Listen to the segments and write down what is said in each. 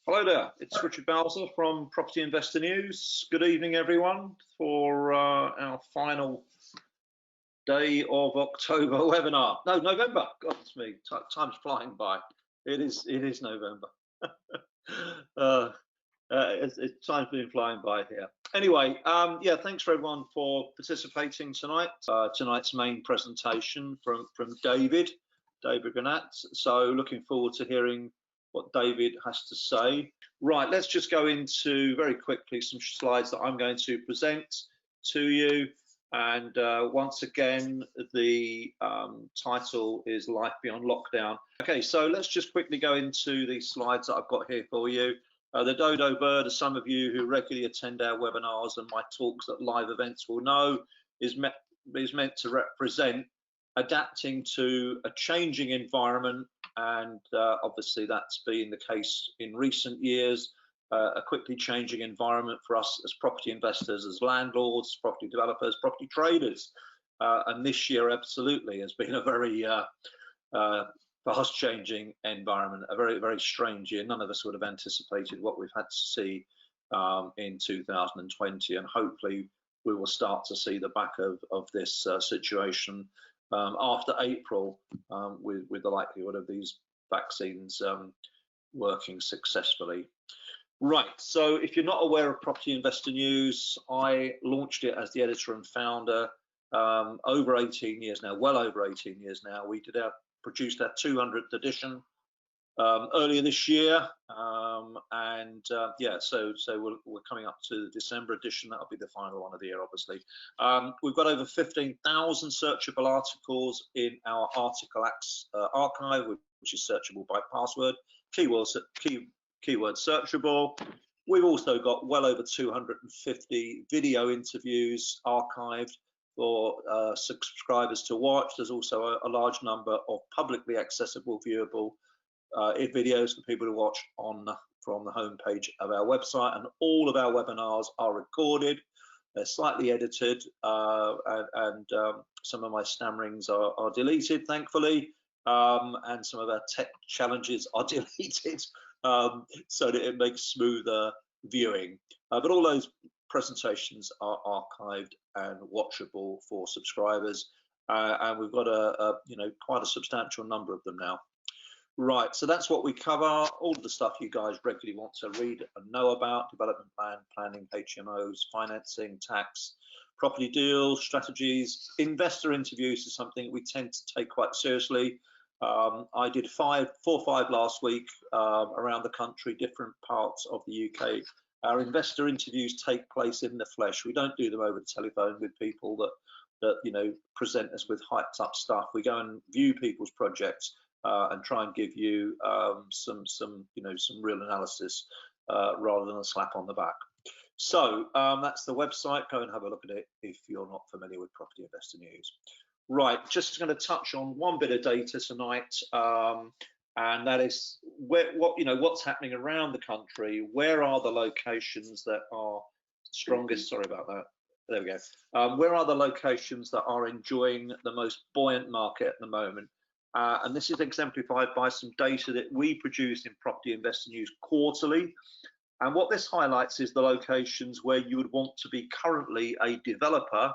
Hello there, it's Richard Bowser from Property Investor News. Good evening, everyone, for our final day of October webinar. No, November. God, it's me. Time's flying by. It is November. Time's been flying by here. Anyway, yeah, thanks for everyone for participating tonight. Tonight's main presentation from David Granat. So looking forward to hearing what David has to say. Right, let's just go into very quickly some slides that I'm going to present to you. And once again, the title is Life Beyond Lockdown. Okay, so let's just quickly go into these slides that I've got here for you. The dodo bird, as some of you who regularly attend our webinars and my talks at live events will know, is meant to represent adapting to a changing environment, and obviously that's been the case in recent years. A quickly changing environment for us as property investors, as landlords, property developers, property traders, and this year absolutely has been a very fast changing environment, a very strange year. None of us would have anticipated what we've had to see in 2020, and hopefully we will start to see the back of this situation after April, with the likelihood of these vaccines working successfely. Right, so if you're not aware of Property Investor News, I launched it as the editor and founder over 18 years now, well over 18 years now. We produced our 200th edition earlier this year, yeah, so we're coming up to the December edition. That'll be the final one of the year, obviously. We've got over 15,000 searchable articles in our article archive, which is searchable by password, keyword searchable. We've also got well over 250 video interviews archived for subscribers to watch. There's also a large number of publicly accessible, viewable videos for people to watch from the homepage of our website, and all of our webinars are recorded. They're slightly edited, and some of my stammerings are deleted, thankfully, and some of our tech challenges are deleted, so that it makes smoother viewing. But all those presentations are archived and watchable for subscribers, and we've got quite a substantial number of them now. Right, so that's what we cover. All of the stuff you guys regularly want to read and know about: development plan, planning, HMOs, financing, tax, property deals, strategies. Investor interviews is something we tend to take quite seriously. I did 4 or 5 last week around the country, different parts of the UK. Our investor interviews take place in the flesh. We don't do them over the telephone with people that present us with hyped up stuff. We go and view people's projects and try and give you some real analysis rather than a slap on the back. So that's the website. Go and have a look at it if you're not familiar with Property Investor News. Right, just going to touch on one bit of data tonight, and that is what's happening around the country. Where are the locations that are strongest? Sorry about that. There we go. Where are the locations that are enjoying the most buoyant market at the moment? And this is exemplified by some data that we produce in Property Investor News quarterly. And what this highlights is the locations where you would want to be currently a developer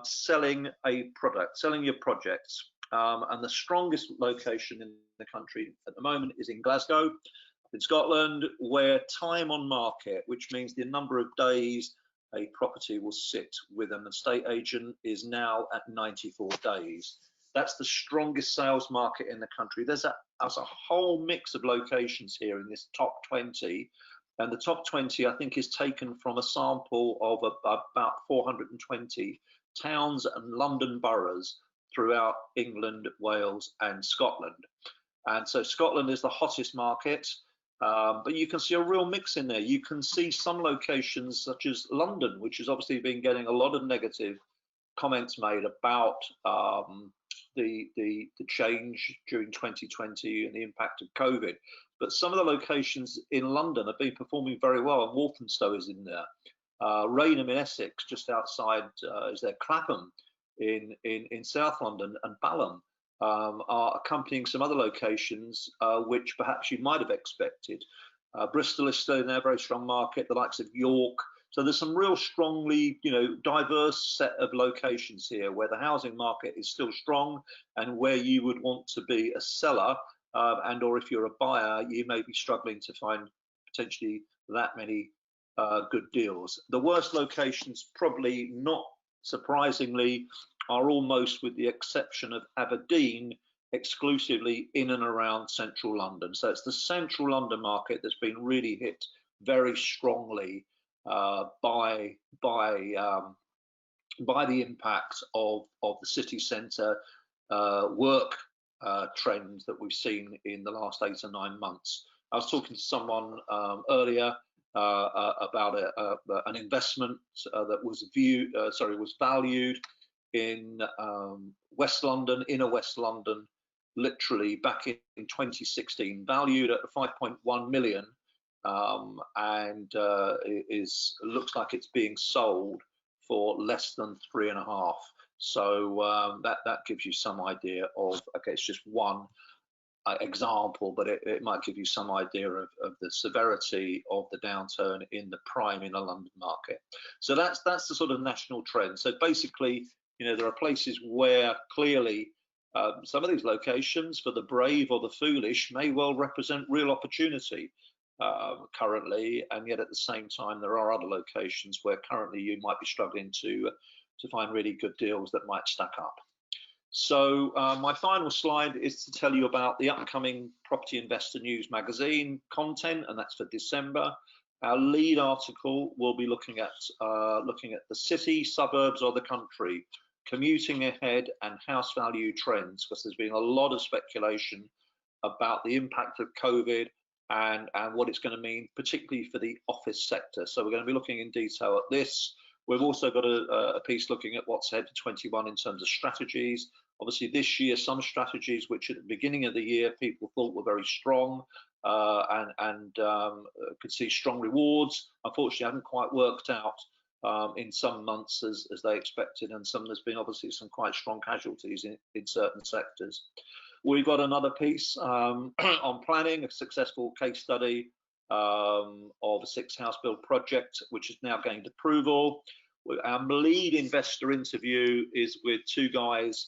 selling a product, selling your projects. And the strongest location in the country at the moment is in Glasgow, in Scotland, where time on market, which means the number of days a property will sit with an estate agent, is now at 94 days. That's the strongest sales market in the country. There's a whole mix of locations here in this top 20, and the top 20 I think is taken from a sample of about 420 towns and London boroughs throughout England, Wales and Scotland. And so Scotland is the hottest market, but you can see a real mix in there. You can see some locations such as London, which has obviously been getting a lot of negative comments made about the change during 2020 and the impact of COVID. But some of the locations in London have been performing very well, and Walthamstow is in there. Raynham in Essex, just outside, is there Clapham in South London, and Balham are accompanying some other locations which perhaps you might have expected. Bristol is still in there, very strong market, the likes of York. So there's some real strongly, diverse set of locations here where the housing market is still strong, and where you would want to be a seller, and or if you're a buyer, you may be struggling to find potentially that many good deals. The worst locations, probably not surprisingly, are almost, with the exception of Aberdeen, exclusively in and around central London. So it's the central London market that's been really hit very strongly by the impact of the city centre work trends that we've seen in the last 8 or 9 months. I was talking to someone earlier about an investment that was valued in West London, inner West London, literally back in 2016, valued at 5.1 million, and looks like it's being sold for less than 3.5. So that gives you some idea of, okay, it's just one example, but it might give you some idea of the severity of the downturn in the prime inner London market. So that's the sort of national trend. So basically, there are places where clearly some of these locations, for the brave or the foolish, may well represent real opportunity currently, and yet at the same time there are other locations where currently you might be struggling to find really good deals that might stack up. So my final slide is to tell you about the upcoming Property Investor News magazine content, and that's for December. Our lead article will be looking at the city, suburbs, or the country, commuting ahead, and house value trends, because there's been a lot of speculation about the impact of COVID and what it's going to mean, particularly for the office sector. So we're going to be looking in detail at this. We've also got a piece looking at what's ahead for 21 in terms of strategies. Obviously this year, some strategies which at the beginning of the year people thought were very strong and could see strong rewards, unfortunately haven't quite worked out in some months as they expected, and there's been obviously some quite strong casualties in certain sectors. We've got another piece on planning, a successful case study of a 6-house build project, which is now gained approval. Our lead investor interview is with 2 guys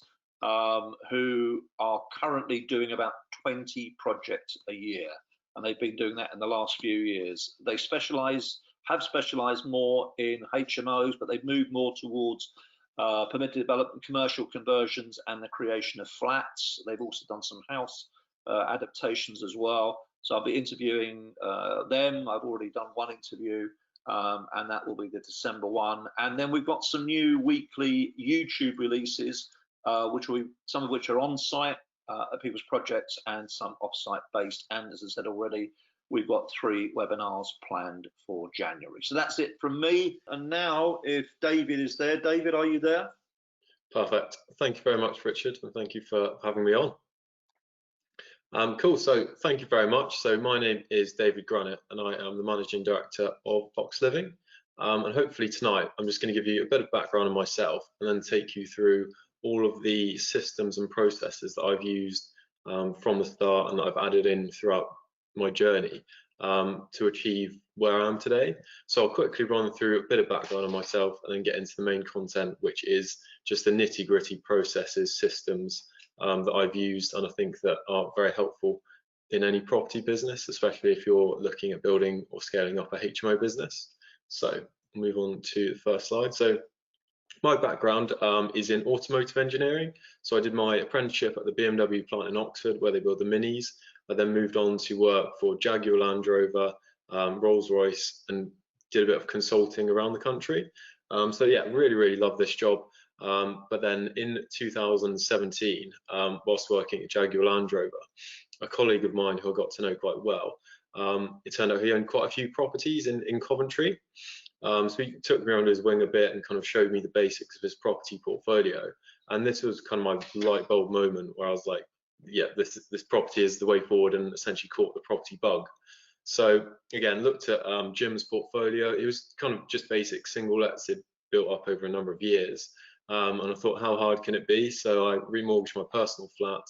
who are currently doing about 20 projects a year, and they've been doing that in the last few years. They have specialized more in HMOs, but they've moved more towards permitted development, commercial conversions, and the creation of flats. They've also done some house adaptations as well. So I'll be interviewing them. I've already done one interview, and that will be the December one. And then we've got some new weekly YouTube releases, some of which are on site at people's projects and some off-site based. And as I said already, we've got 3 webinars planned for January. So that's it from me. And now, if David is there, David, are you there? Perfect. Thank you very much, Richard, and thank you for having me on. Cool. So thank you very much. So my name is David Granat, and I am the Managing Director of Box Living. And hopefully tonight, I'm just going to give you a bit of background on myself, and then take you through all of the systems and processes that I've used from the start and that I've added in throughout my journey to achieve where I am today. So I'll quickly run through a bit of background on myself and then get into the main content, which is just the nitty-gritty processes, systems that I've used, and I think that are very helpful in any property business, especially if you're looking at building or scaling up a HMO business. So move on to the first slide. So my background is in automotive engineering. So I did my apprenticeship at the BMW plant in Oxford, where they build the Minis. I then moved on to work for Jaguar Land Rover, Rolls-Royce, and did a bit of consulting around the country. So yeah, really loved this job. But then in 2017, whilst working at Jaguar Land Rover, a colleague of mine who I got to know quite well, it turned out he owned quite a few properties in Coventry. So he took me under his wing a bit and kind of showed me the basics of his property portfolio. And this was kind of my light bulb moment where I was like, yeah, this property is the way forward, and essentially caught the property bug. So again, looked at Jim's portfolio. It was kind of just basic single lets. It built up over a number of years. And I thought, how hard can it be? So I remortgaged my personal flat,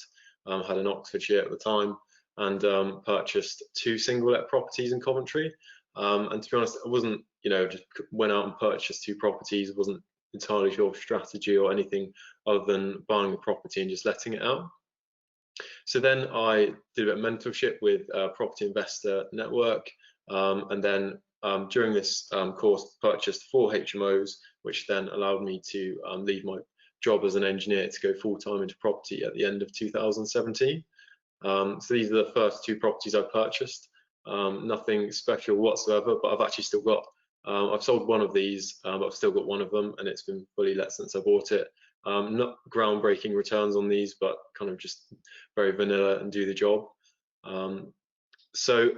had an Oxfordshire at the time, and purchased 2 single let properties in Coventry. And to be honest, I wasn't, just went out and purchased 2 properties. I wasn't entirely sure of strategy or anything other than buying a property and just letting it out. So then I did a bit of mentorship with Property Investor Network, and then during this course purchased 4 HMOs, which then allowed me to leave my job as an engineer to go full-time into property at the end of 2017. So these are the first 2 properties I purchased. Nothing special whatsoever, but I've actually still got, I've sold one of these, but I've still got one of them, and it's been fully let since I bought it. Not groundbreaking returns on these, but kind of just very vanilla and do the job. So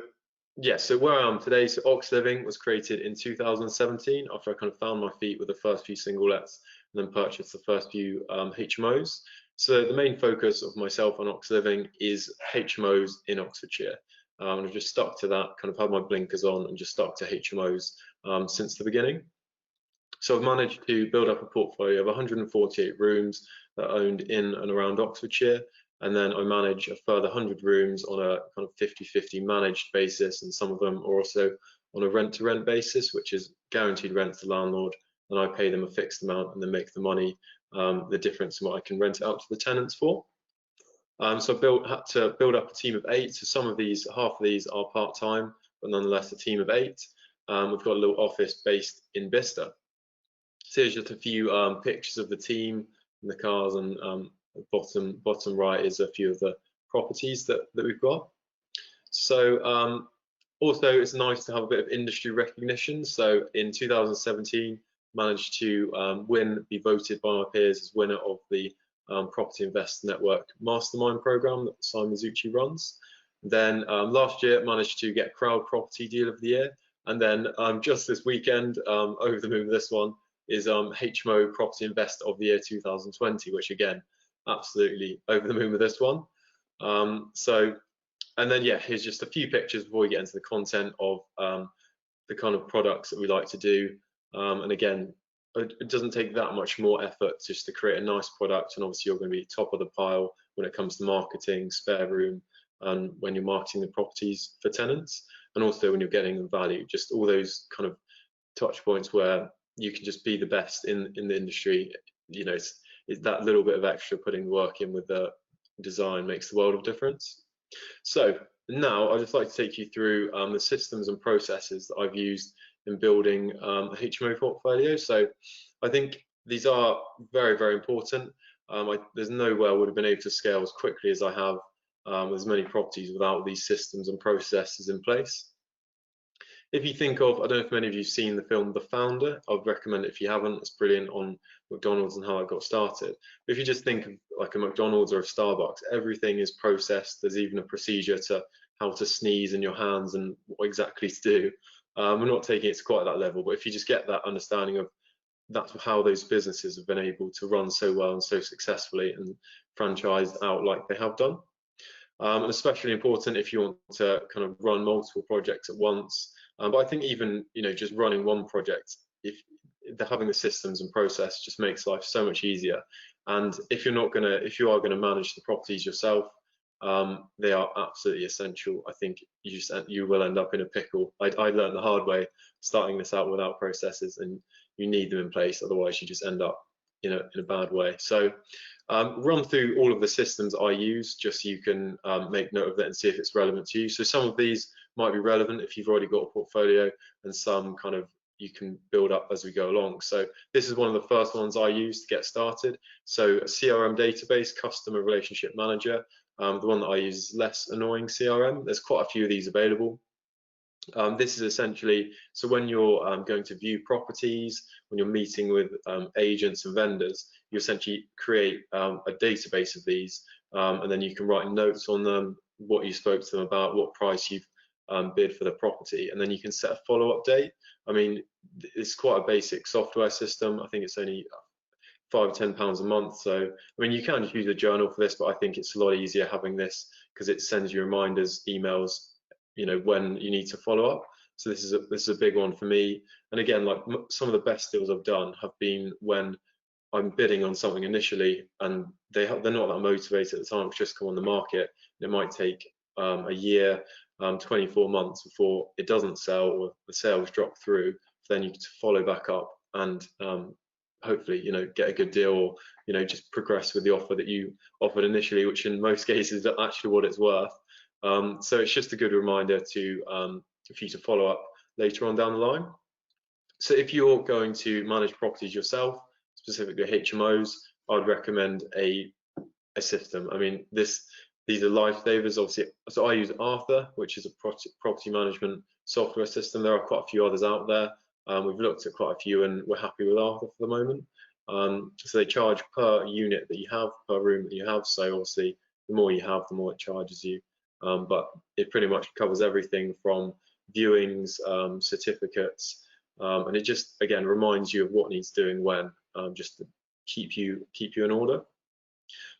where I am today, so Ox Living was created in 2017 after I kind of found my feet with the first few single lets and then purchased the first few HMOs. So the main focus of myself on Ox Living is HMOs in Oxfordshire. And I've just stuck to that, kind of had my blinkers on and just stuck to HMOs since the beginning. So I've managed to build up a portfolio of 148 rooms that are owned in and around Oxfordshire. And then I manage a further 100 rooms on a kind of 50-50 managed basis. And some of them are also on a rent-to-rent basis, which is guaranteed rent to the landlord. And I pay them a fixed amount and then make the money, the difference in what I can rent it out to the tenants for. So I had to build up a team of 8. So some of these, half of these are part-time, but nonetheless a team of 8. We've got a little office based in Bicester. So here's just a few pictures of the team and the cars, and bottom right is a few of the properties that we've got. So also it's nice to have a bit of industry recognition. So in 2017 managed to be voted by my peers as winner of the Property Investor Network Mastermind program that Simon Zucchi runs. Then last year managed to get Crowd Property Deal of the Year, and then just this weekend, over the moon with this one, is HMO Property Investor of the Year 2020, which again, absolutely over the moon with this one. And then here's just a few pictures before we get into the content of the kind of products that we like to do. And again, it doesn't take that much more effort just to create a nice product, and obviously you're going to be top of the pile when it comes to marketing, spare room, and when you're marketing the properties for tenants, and also when you're getting them value. Just all those kind of touch points where you can just be the best in the industry. It's that little bit of extra putting the work in with the design makes the world of difference. So now I'd just like to take you through the systems and processes that I've used in building a HMO portfolio. So I think these are very, very important. There's no way I would have been able to scale as quickly as I have as many properties without these systems and processes in place. If you think of, I don't know if many of you have seen the film The Founder, I'd recommend it if you haven't. It's brilliant on McDonald's and how it got started. But if you just think of like a McDonald's or a Starbucks, everything is processed. There's even a procedure to how to sneeze in your hands and what exactly to do. We're not taking it to quite that level, but if you just get that understanding of that's how those businesses have been able to run so well and so successfully and franchised out like they have done. And especially important if you want to kind of run multiple projects at once. But I think even just running one project, if having the systems and process just makes life so much easier. And if you are gonna manage the properties yourself, they are absolutely essential. I think you will end up in a pickle. I learned the hard way starting this out without processes, and you need them in place, otherwise you just end up in a bad way. So run through all of the systems I use just so you can make note of that and see if it's relevant to you. So some of these might be relevant if you've already got a portfolio, and some kind of you can build up as we go along. So this is one of the first ones I use to get started. So a CRM database, customer relationship manager. The one that I use is less annoying CRM. There's quite a few of these available. This is essentially, so when you're going to view properties, when you're meeting with agents and vendors, you essentially create a database of these, and then you can write notes on them, what you spoke to them about, what price you've bid for the property, and then you can set a follow-up date. I mean, it's quite a basic software system. I think it's only £5 or £10 a month. So, I mean, you can just use a journal for this, but I think it's a lot easier having this because it sends you reminders, emails, when you need to follow up. So this is a big one for me. And again, like some of the best deals I've done have been when I'm bidding on something initially and they're not that motivated at the time, it's just come on the market. It might take a year, 24 months before it doesn't sell or the sales drop through, then you can follow back up and hopefully, you know, get a good deal, or, you know, just progress with the offer that you offered initially, which in most cases is actually what it's worth. So it's just a good reminder to for you to follow up later on down the line. So if you're going to manage properties yourself, specifically HMOs, I'd recommend a system. I mean, these are lifesavers, obviously. So I use Arthur, which is a property management software system. There are quite a few others out there. We've looked at quite a few and we're happy with Arthur for the moment. So they charge per unit that you have, per room that you have. So obviously, the more you have, the more it charges you. But it pretty much covers everything from viewings, certificates, and it just, again, reminds you of what needs doing when, just to keep you in order.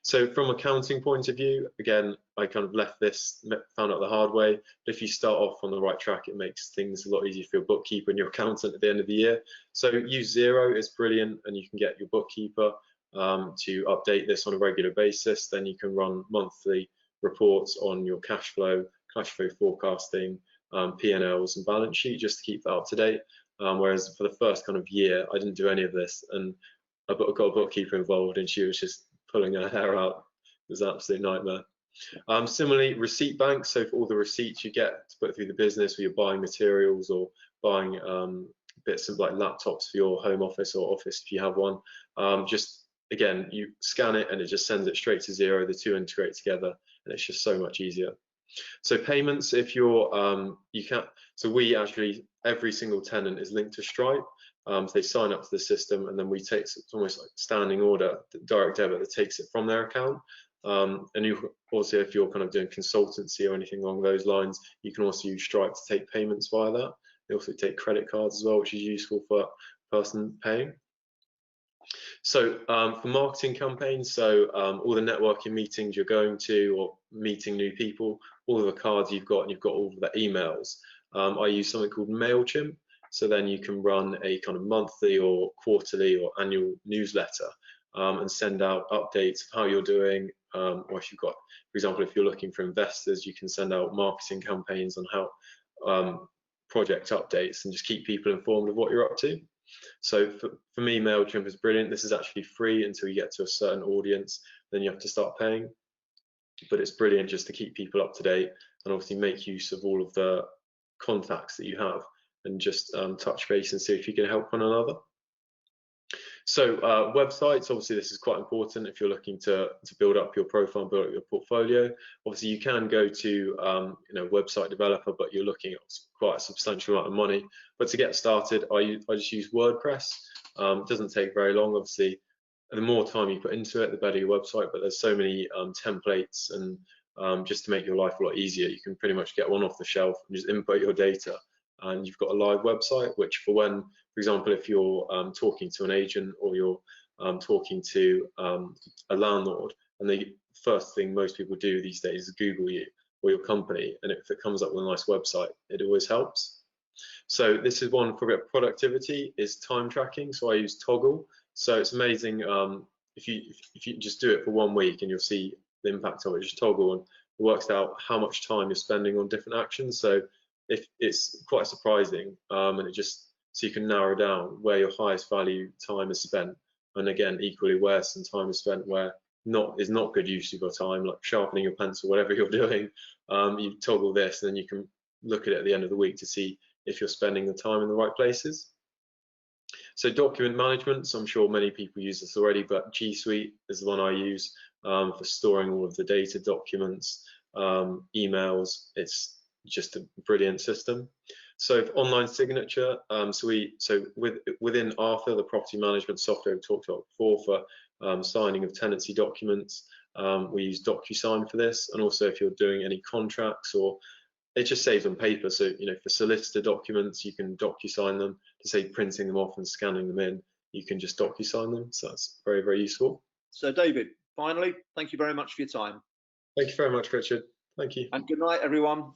So from an accounting point of view, again, I kind of left this, found out the hard way. But if you start off on the right track, it makes things a lot easier for your bookkeeper and your accountant at the end of the year. So use Xero, it's brilliant, and you can get your bookkeeper to update this on a regular basis. Then you can run monthly reports on your cash flow forecasting, P&Ls and balance sheet, just to keep that up to date. Whereas for the first kind of year, I didn't do any of this, and I got a bookkeeper involved, and she was just pulling her hair out. It was an absolute nightmare. Similarly, receipt banks. So for all the receipts you get to put through the business, where you're buying materials or buying bits of like laptops for your home office or office if you have one, just again, you scan it and it just sends it straight to Xero. The two integrate together, and it's just so much easier. So payments, if you're you can't. So we actually, every single tenant is linked to Stripe. So they sign up to the system, and then we take, it's almost like standing order, direct debit that takes it from their account. And you also, if you're kind of doing consultancy or anything along those lines, you can also use Stripe to take payments via that. They also take credit cards as well, which is useful for a person paying. So for marketing campaigns, so all the networking meetings you're going to or meeting new people, all of the cards you've got, and you've got all of the emails. I use something called MailChimp. So then you can run a kind of monthly or quarterly or annual newsletter and send out updates of how you're doing. Or if you've got, for example, if you're looking for investors, you can send out marketing campaigns on how project updates, and just keep people informed of what you're up to. So for me, MailChimp is brilliant. This is actually free until you get to a certain audience, then you have to start paying. But it's brilliant just to keep people up to date, and obviously make use of all of the contacts that you have, and just touch base and see if you can help one another. So websites, obviously this is quite important if you're looking to build up your profile and build up your portfolio. Obviously you can go to you know, website developer, but you're looking at quite a substantial amount of money. But to get started, I just use WordPress. It doesn't take very long. Obviously, the more time you put into it, the better your website. But there's so many templates, and just to make your life a lot easier, you can pretty much get one off the shelf and just input your data, and you've got a live website, which for when, for example, if you're talking to an agent, or you're talking to a landlord, and the first thing most people do these days is Google you or your company, and if it comes up with a nice website, it always helps. So this is one for productivity, is time tracking. So I use Toggle. So it's amazing if you just do it for 1 week, and you'll see the impact of it. Just Toggle, and it works out how much time you're spending on different actions. So if it's quite surprising, and it just, so you can narrow down where your highest value time is spent, and again equally where some time is spent where is not good use of your time, like sharpening your pencil, whatever you're doing. You toggle this, and then you can look at it at the end of the week to see if you're spending the time in the right places. So document management, so I'm sure many people use this already, but G Suite is the one I use for storing all of the data, documents, emails. It's just a brilliant system. So for online signature, within Arthur, the property management software we talked about before, for signing of tenancy documents, we use DocuSign for this. And also if you're doing any contracts, or it just saves on paper. So, you know, for solicitor documents, you can DocuSign them. To say printing them off and scanning them in, you can just DocuSign them. So that's very, very useful. So David, finally, thank you very much for your time. Thank you very much, Richard. Thank you. And good night, everyone.